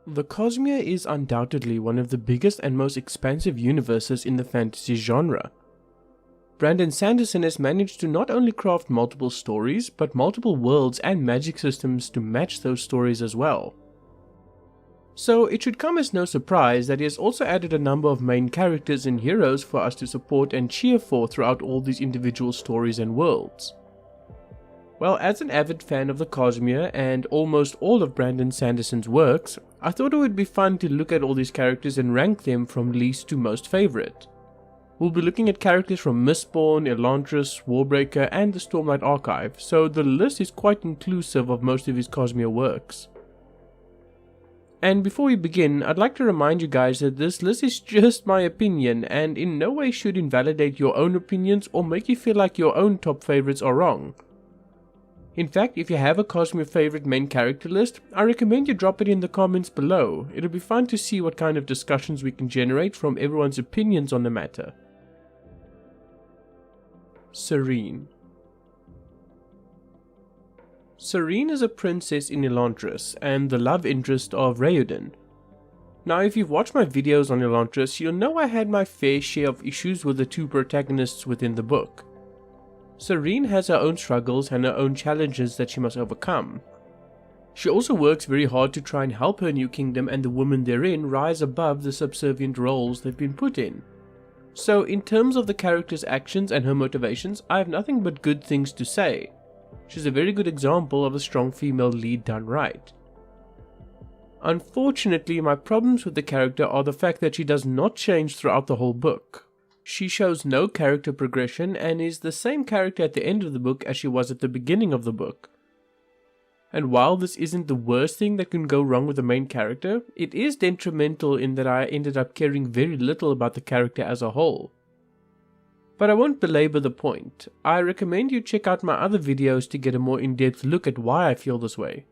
The Cosmere is undoubtedly one of the biggest and most expansive universes in the fantasy genre. Brandon Sanderson has managed to not only craft multiple stories, but multiple worlds and magic systems to match those stories as well. So it should come as no surprise that he has also added a number of main characters and heroes for us to support and cheer for throughout all these individual stories and worlds. Well, as an avid fan of the Cosmere and almost all of Brandon Sanderson's works, I thought it would be fun to look at all these characters and rank them from least to most favorite. We'll be looking at characters from Mistborn, Elantris, Warbreaker and the Stormlight archive, so the list is quite inclusive of most of his Cosmere works. And before we begin, I'd like to remind you guys that this list is just my opinion and in no way should invalidate your own opinions or make you feel like your own top favorites are wrong. In fact, if you have a Cosmere favorite main character list, I recommend you drop it in the comments below. It'll be fun to see what kind of discussions we can generate from everyone's opinions on the matter. Serene. Serene is a princess in Elantris and the love interest of Raoden. Now if you've watched my videos on Elantris, you'll know I had my fair share of issues with the two protagonists within the book. Serene has her own struggles and her own challenges that she must overcome. She also works very hard to try and help her new kingdom and the women therein rise above the subservient roles they've been put in. So in terms of the character's actions and her motivations, I have nothing but good things to say. She's a very good example of a strong female lead done right. Unfortunately, my problems with the character are the fact that she does not change throughout the whole book. She shows no character progression and is the same character at the end of the book as she was at the beginning of the book. And while this isn't the worst thing that can go wrong with the main character, it is detrimental in that I ended up caring very little about the character as a whole. But I won't belabor the point. I recommend you check out my other videos to get a more in-depth look at why I feel this way.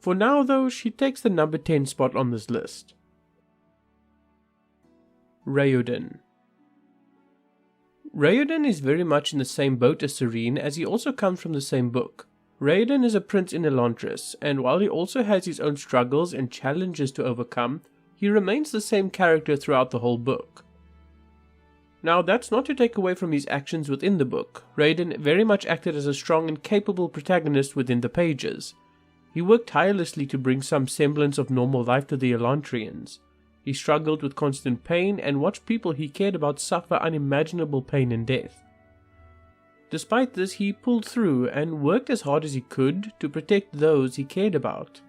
For now though, she takes the number 10 spot on this list. Raoden. Raoden is very much in the same boat as Serene as he also comes from the same book. Raoden is a prince in Elantris, and while he also has his own struggles and challenges to overcome, he remains the same character throughout the whole book. Now that's not to take away from his actions within the book. Raoden very much acted as a strong and capable protagonist within the pages. He worked tirelessly to bring some semblance of normal life to the Elantrians. He struggled with constant pain and watched people he cared about suffer unimaginable pain and death. Despite this, he pulled through and worked as hard as he could to protect those he cared about.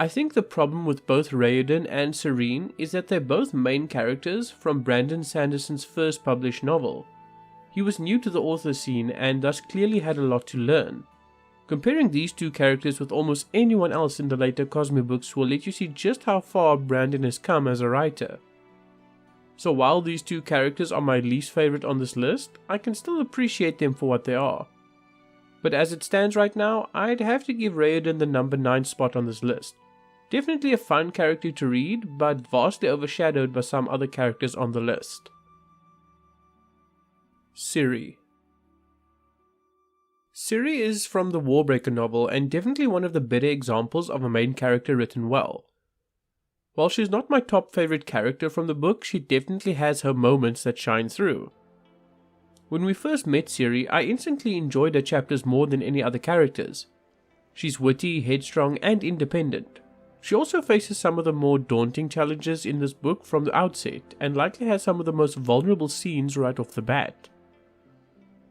I think the problem with both Raoden and Serene is that they're both main characters from Brandon Sanderson's first published novel. He was new to the author scene and thus clearly had a lot to learn. Comparing these two characters with almost anyone else in the later Cosmere books will let you see just how far Brandon has come as a writer. So while these two characters are my least favorite on this list, I can still appreciate them for what they are. But as it stands right now, I'd have to give Raoden the number 9 spot on this list. Definitely a fun character to read, but vastly overshadowed by some other characters on the list. Ciri. Ciri is from the Warbreaker novel and definitely one of the better examples of a main character written well. While she's not my top favorite character from the book, she definitely has her moments that shine through. When we first met Ciri, I instantly enjoyed her chapters more than any other characters. She's witty, headstrong and independent. She also faces some of the more daunting challenges in this book from the outset and likely has some of the most vulnerable scenes right off the bat.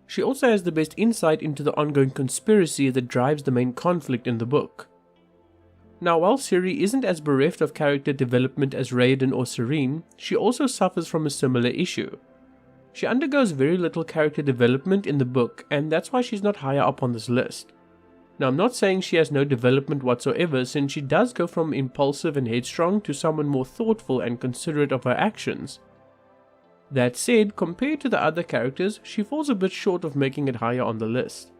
She also has the best insight into the ongoing conspiracy that drives the main conflict in the book. Now while Ciri isn't as bereft of character development as Raoden or Serene, she also suffers from a similar issue. She undergoes very little character development in the book and that's why she's not higher up on this list. Now I'm not saying she has no development whatsoever since she does go from impulsive and headstrong to someone more thoughtful and considerate of her actions. That said, compared to the other characters, she falls a bit short of making it higher on the list.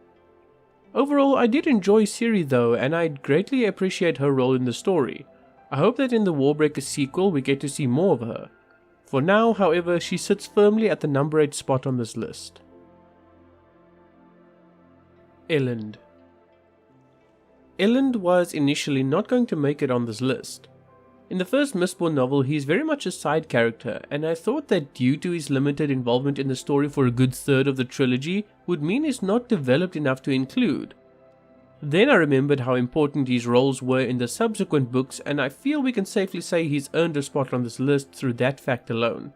Overall, I did enjoy Ciri though, and I greatly appreciate her role in the story. I hope that in the Warbreaker sequel we get to see more of her. For now, however, she sits firmly at the number 8 spot on this list. Elend. Elend was initially not going to make it on this list. In the first Mistborn novel, he's very much a side character, and I thought that due to his limited involvement in the story for a good third of the trilogy would mean he's not developed enough to include. Then I remembered how important his roles were in the subsequent books, and I feel we can safely say he's earned a spot on this list through that fact alone.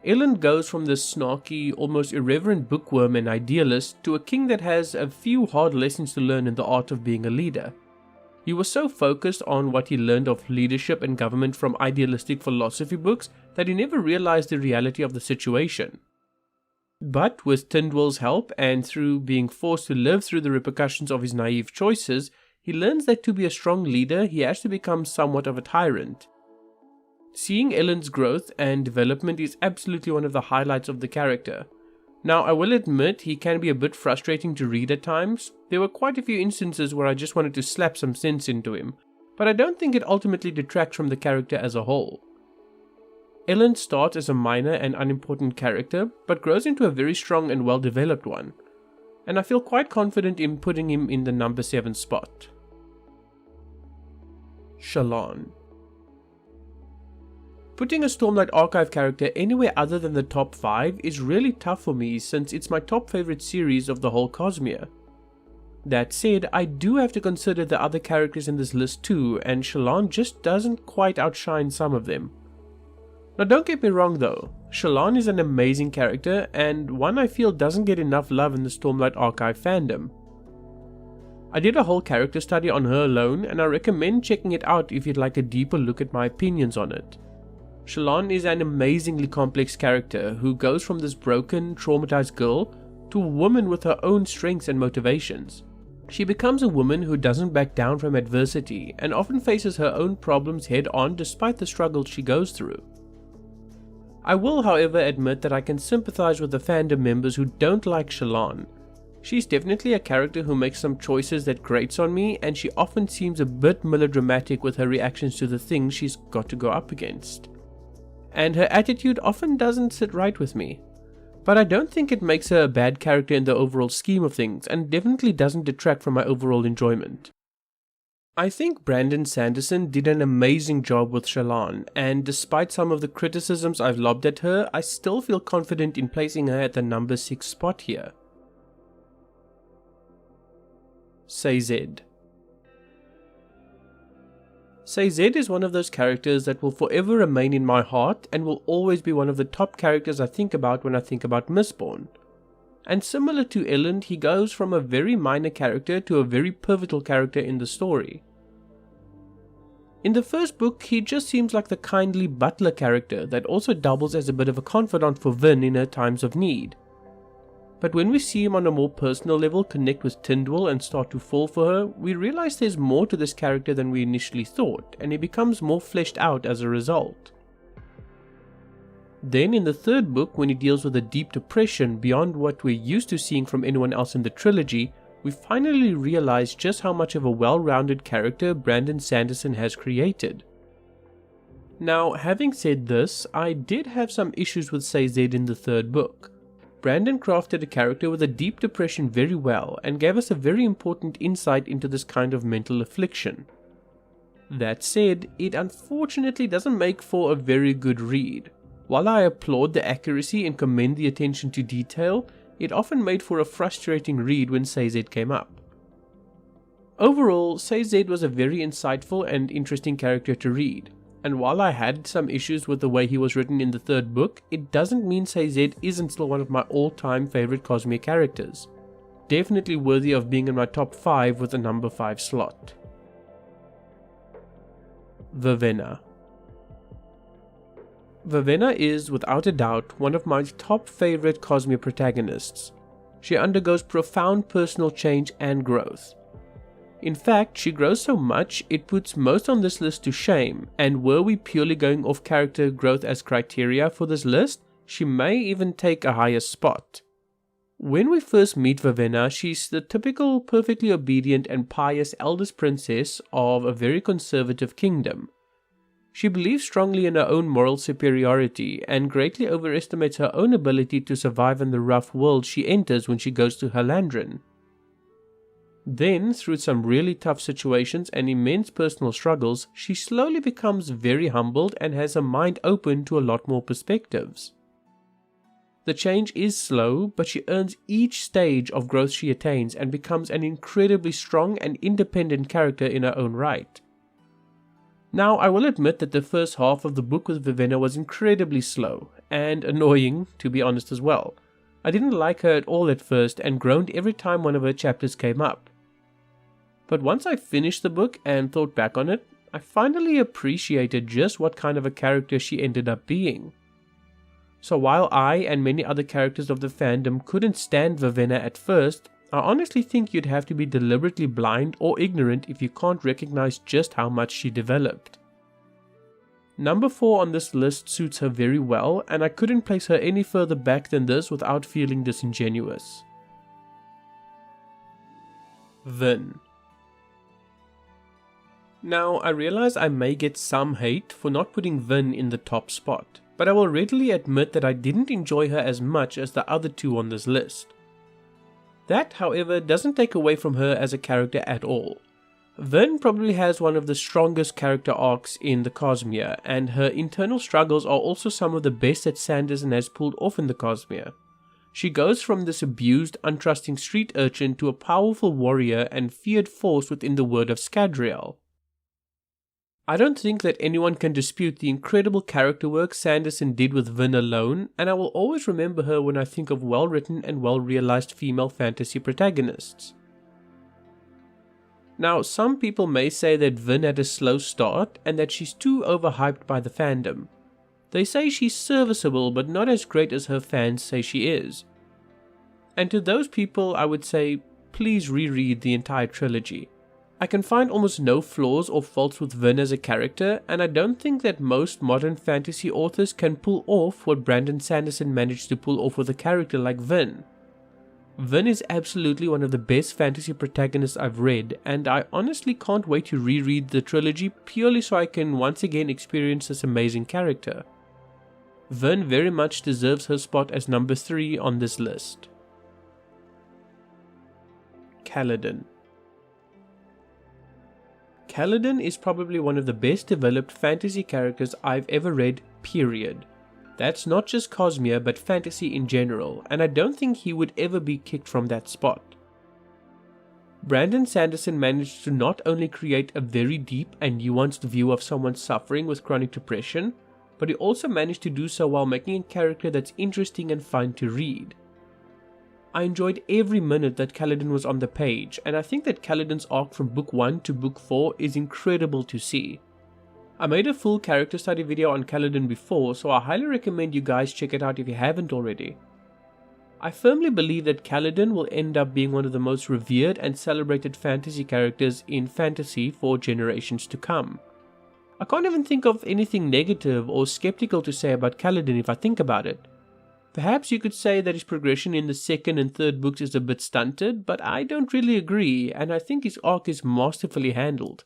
Elend goes from this snarky, almost irreverent bookworm and idealist to a king that has a few hard lessons to learn in the art of being a leader. He was so focused on what he learned of leadership and government from idealistic philosophy books that he never realized the reality of the situation. But with Tindwell's help, and through being forced to live through the repercussions of his naive choices, he learns that to be a strong leader, he has to become somewhat of a tyrant. Seeing Elend's growth and development is absolutely one of the highlights of the character. Now, I will admit he can be a bit frustrating to read at times. There were quite a few instances where I just wanted to slap some sense into him, but I don't think it ultimately detracts from the character as a whole. Elend starts as a minor and unimportant character, but grows into a very strong and well-developed one, and I feel quite confident in putting him in the number 7 spot. Shallan. Putting a Stormlight Archive character anywhere other than the top 5 is really tough for me since it's my top favorite series of the whole Cosmere. That said, I do have to consider the other characters in this list too, and Shallan just doesn't quite outshine some of them. Now don't get me wrong though, Shallan is an amazing character and one I feel doesn't get enough love in the Stormlight Archive fandom. I did a whole character study on her alone, and I recommend checking it out if you'd like a deeper look at my opinions on it. Shallan is an amazingly complex character who goes from this broken, traumatized girl to a woman with her own strengths and motivations. She becomes a woman who doesn't back down from adversity and often faces her own problems head on despite the struggles she goes through. I will, however, admit that I can sympathize with the fandom members who don't like Shallan. She's definitely a character who makes some choices that grates on me, and she often seems a bit melodramatic with her reactions to the things she's got to go up against. And her attitude often doesn't sit right with me. But I don't think it makes her a bad character in the overall scheme of things, and definitely doesn't detract from my overall enjoyment. I think Brandon Sanderson did an amazing job with Shallan, and despite some of the criticisms I've lobbed at her, I still feel confident in placing her at the number 6 spot here. Sazed. Sazed is one of those characters that will forever remain in my heart and will always be one of the top characters I think about when I think about Mistborn. And similar to Elend, he goes from a very minor character to a very pivotal character in the story. In the first book, he just seems like the kindly butler character that also doubles as a bit of a confidant for Vin in her times of need. But when we see him on a more personal level connect with Tindwell and start to fall for her, we realize there's more to this character than we initially thought, and he becomes more fleshed out as a result. Then in the third book, when he deals with a deep depression beyond what we're used to seeing from anyone else in the trilogy, we finally realize just how much of a well-rounded character Brandon Sanderson has created. Now, having said this, I did have some issues with Sazed in the third book. Brandon crafted a character with a deep depression very well and gave us a very important insight into this kind of mental affliction. That said, it unfortunately doesn't make for a very good read. While I applaud the accuracy and commend the attention to detail, it often made for a frustrating read when Sazed came up. Overall, Sazed was a very insightful and interesting character to read. And while I had some issues with the way he was written in the third book, it doesn't mean Sazed isn't still one of my all-time favorite Cosmere characters. Definitely worthy of being in my top 5 with a number 5 slot. Vivenna. Vivenna is, without a doubt, one of my top favorite Cosmere protagonists. She undergoes profound personal change and growth. In fact, she grows so much, it puts most on this list to shame, and were we purely going off character growth as criteria for this list, she may even take a higher spot. When we first meet Vivenna, she's the typical perfectly obedient and pious eldest princess of a very conservative kingdom. She believes strongly in her own moral superiority and greatly overestimates her own ability to survive in the rough world she enters when she goes to Halandrin. Then, through some really tough situations and immense personal struggles, she slowly becomes very humbled and has her mind open to a lot more perspectives. The change is slow, but she earns each stage of growth she attains and becomes an incredibly strong and independent character in her own right. Now, I will admit that the first half of the book with Vivenna was incredibly slow, and annoying, to be honest as well. I didn't like her at all at first and groaned every time one of her chapters came up. But once I finished the book and thought back on it, I finally appreciated just what kind of a character she ended up being. So while I and many other characters of the fandom couldn't stand Vivenna at first, I honestly think you'd have to be deliberately blind or ignorant if you can't recognize just how much she developed. Number 4 on this list suits her very well, and I couldn't place her any further back than this without feeling disingenuous. Vin. Now, I realize I may get some hate for not putting Vin in the top spot, but I will readily admit that I didn't enjoy her as much as the other two on this list. That, however, doesn't take away from her as a character at all. Vin probably has one of the strongest character arcs in the Cosmere, and her internal struggles are also some of the best that Sanderson has pulled off in the Cosmere. She goes from this abused, untrusting street urchin to a powerful warrior and feared force within the Word of Scadrial. I don't think that anyone can dispute the incredible character work Sanderson did with Vin alone, and I will always remember her when I think of well-written and well-realized female fantasy protagonists. Now, some people may say that Vin had a slow start and that she's too overhyped by the fandom. They say she's serviceable but not as great as her fans say she is. And to those people I would say, please reread the entire trilogy. I can find almost no flaws or faults with Vin as a character, and I don't think that most modern fantasy authors can pull off what Brandon Sanderson managed to pull off with a character like Vin. Vin is absolutely one of the best fantasy protagonists I've read, and I honestly can't wait to reread the trilogy purely so I can once again experience this amazing character. Vin very much deserves her spot as number 3 on this list. Kaladin. Kaladin is probably one of the best developed fantasy characters I've ever read, period. That's not just Cosmere but fantasy in general, and I don't think he would ever be kicked from that spot. Brandon Sanderson managed to not only create a very deep and nuanced view of someone suffering with chronic depression, but he also managed to do so while making a character that's interesting and fun to read. I enjoyed every minute that Kaladin was on the page, and I think that Kaladin's arc from book 1 to book 4 is incredible to see. I made a full character study video on Kaladin before, so I highly recommend you guys check it out if you haven't already. I firmly believe that Kaladin will end up being one of the most revered and celebrated fantasy characters in fantasy for generations to come. I can't even think of anything negative or skeptical to say about Kaladin if I think about it. Perhaps you could say that his progression in the second and third books is a bit stunted, but I don't really agree, and I think his arc is masterfully handled.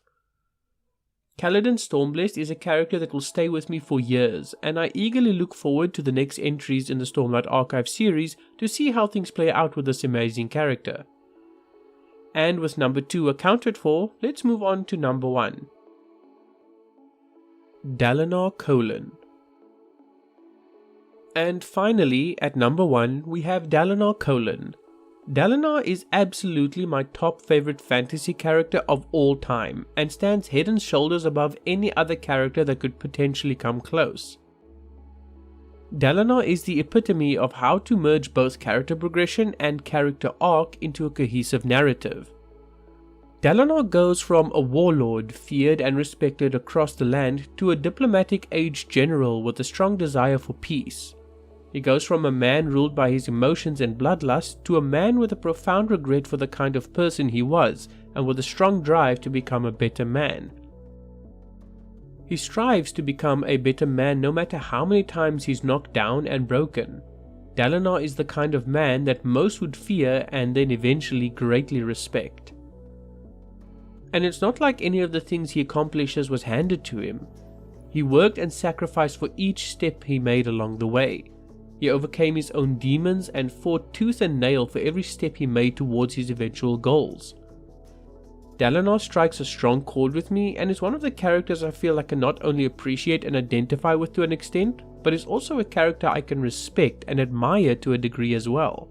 Kaladin Stormblessed is a character that will stay with me for years, and I eagerly look forward to the next entries in the Stormlight Archive series to see how things play out with this amazing character. And with number 2 accounted for, let's move on to number 1. Dalinar Kholin. And finally, at number 1, we have Dalinar Kholin. Dalinar is absolutely my top favorite fantasy character of all time, and stands head and shoulders above any other character that could potentially come close. Dalinar is the epitome of how to merge both character progression and character arc into a cohesive narrative. Dalinar goes from a warlord feared and respected across the land to a diplomatic aged general with a strong desire for peace. He goes from a man ruled by his emotions and bloodlust to a man with a profound regret for the kind of person he was and with a strong drive to become a better man. He strives to become a better man no matter how many times he's knocked down and broken. Dalinar is the kind of man that most would fear and then eventually greatly respect. And it's not like any of the things he accomplishes was handed to him. He worked and sacrificed for each step he made along the way. He overcame his own demons and fought tooth and nail for every step he made towards his eventual goals. Dalinar strikes a strong chord with me and is one of the characters I feel I can not only appreciate and identify with to an extent, but is also a character I can respect and admire to a degree as well.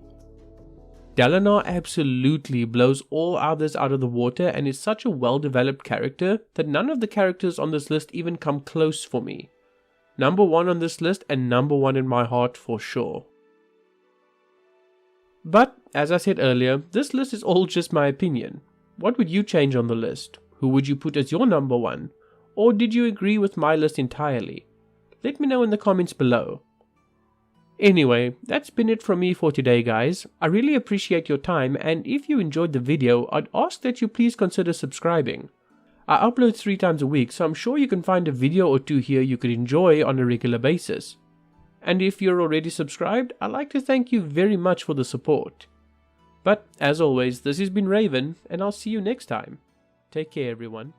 Dalinar absolutely blows all others out of the water and is such a well-developed character that none of the characters on this list even come close for me. Number 1 on this list and number 1 in my heart for sure. But, as I said earlier, this list is all just my opinion. What would you change on the list? Who would you put as your number 1? Or did you agree with my list entirely? Let me know in the comments below. Anyway, that's been it from me for today guys. I really appreciate your time, and if you enjoyed the video, I'd ask that you please consider subscribing. I upload 3 times a week, so I'm sure you can find a video or 2 here you could enjoy on a regular basis. And if you're already subscribed, I'd like to thank you very much for the support. But, as always, this has been Raven, and I'll see you next time. Take care everyone.